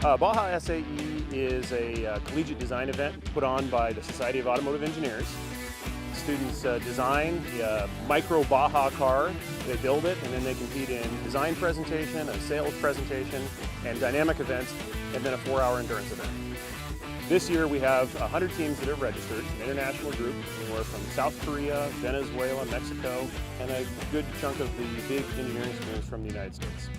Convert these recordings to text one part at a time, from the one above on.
Baja SAE is a collegiate design event put on by the Society of Automotive Engineers. Students design a micro Baja car, they build it, and then they compete in design presentation, a sales presentation, and dynamic events, and then a 4-hour endurance event. This year we have 100 teams that have registered, an international group, anywhere from South Korea, Venezuela, Mexico, and a good chunk of the big engineering schools from the United States.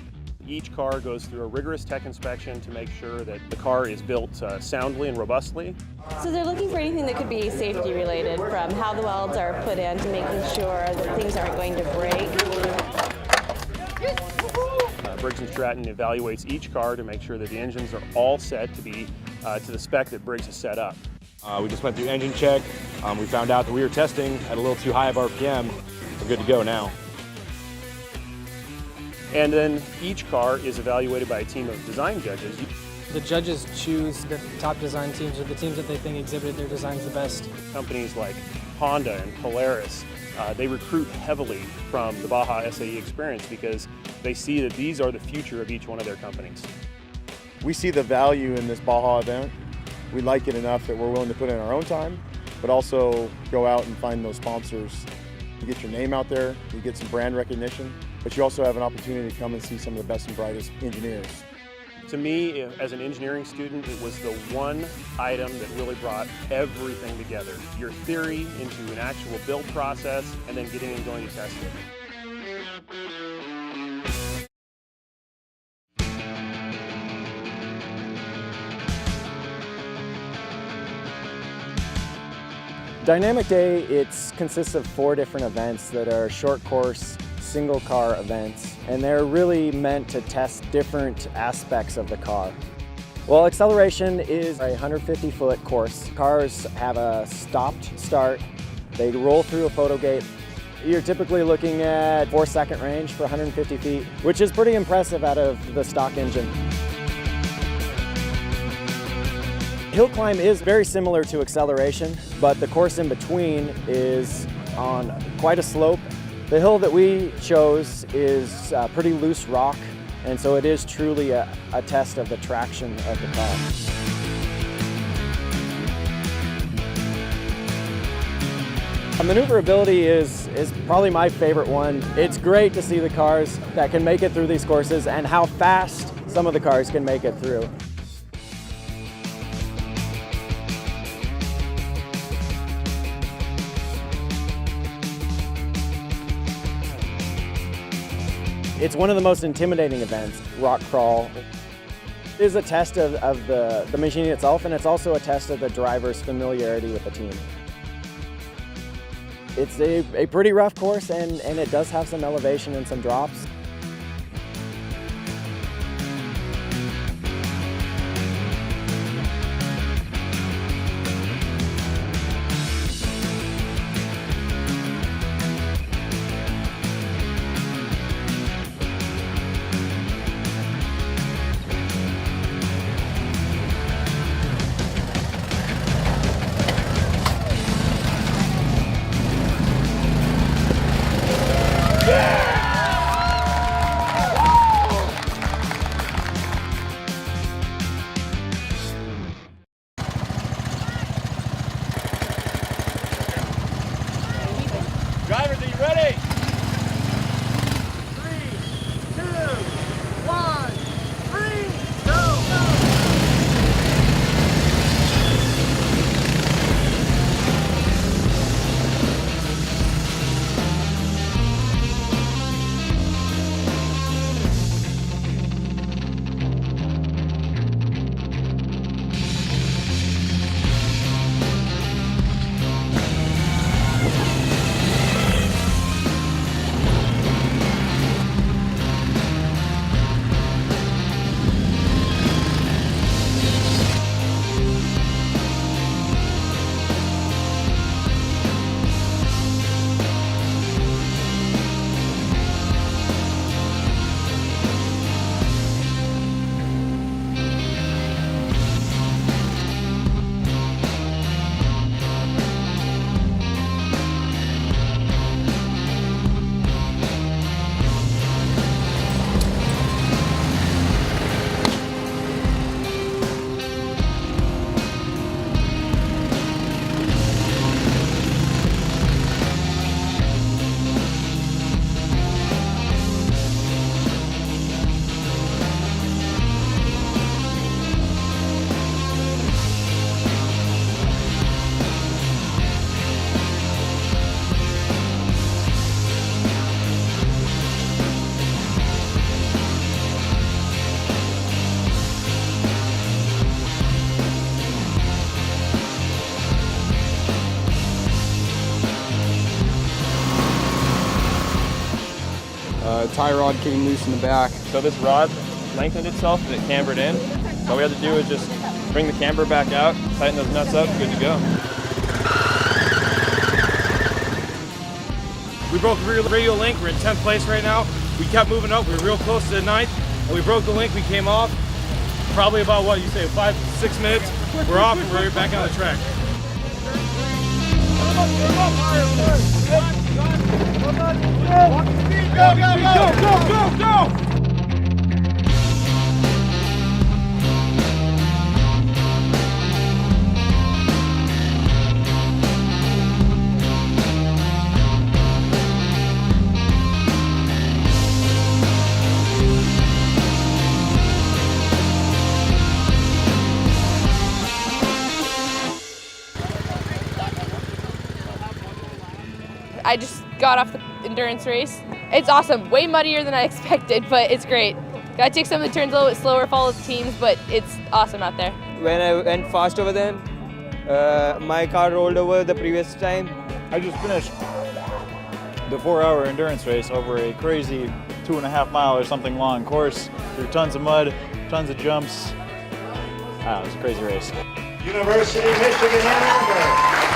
Each car goes through a rigorous tech inspection to make sure that the car is built soundly and robustly. So they're looking for anything that could be safety related, from how the welds are put in to making sure that things aren't going to break. Briggs & Stratton evaluates each car to make sure that the engines are all set to be to the spec that Briggs has set up. We just went through engine check. We found out that we were testing at a little too high of RPM. We're good to go now. And then each car is evaluated by a team of design judges. The judges choose the top design teams, or the teams that they think exhibited their designs the best. Companies like Honda and Polaris, they recruit heavily from the Baja SAE experience because they see that these are the future of each one of their companies. We see the value in this Baja event. We like it enough that we're willing to put in our own time, but also go out and find those sponsors. You get your name out there, you get some brand recognition, but you also have an opportunity to come and see some of the best and brightest engineers. To me, as an engineering student, it was the one item that really brought everything together. Your theory into an actual build process, and then getting and going to test it. Dynamic Day, it consists of 4 different events that are short course, single car events, and they're really meant to test different aspects of the car. Well, acceleration is a 150-foot course. Cars have a stopped start. They roll through a photo gate. You're typically looking at 4-second range for 150 feet, which is pretty impressive out of the stock engine. Hill climb is very similar to acceleration, but the course in between is on quite a slope. The hill that we chose is pretty loose rock, and so it is truly a test of the traction of the car. Maneuverability is probably my favorite one. It's great to see the cars that can make it through these courses and how fast some of the cars can make it through. It's one of the most intimidating events, rock crawl. It is a test of the machine itself, and it's also a test of the driver's familiarity with the team. It's a pretty rough course, and it does have some elevation and some drops. Drivers, are you ready? 3, 2, 1, 3, go! Tie rod came loose in the back. So this rod lengthened itself and it cambered in. All we had to do was just bring the camber back out, tighten those nuts up, good to go. We broke the radio link. We're in 10th place right now. We kept moving up. We were real close to the 9th. And we broke the link. We came off. Probably about, what you say, 5-6 minutes. We're off and we're back on the track. Go, go, go, go, go, go! I just got off the endurance race. It's awesome, way muddier than I expected, but it's great. Gotta take some of the turns a little bit slower, follow the teams, but it's awesome out there. When I went fast over them, my car rolled over the previous time. I just finished the 4-hour endurance race over a crazy 2.5 mile or something long course through tons of mud, tons of jumps. Wow, it was a crazy race. University of Michigan, Ann Arbor.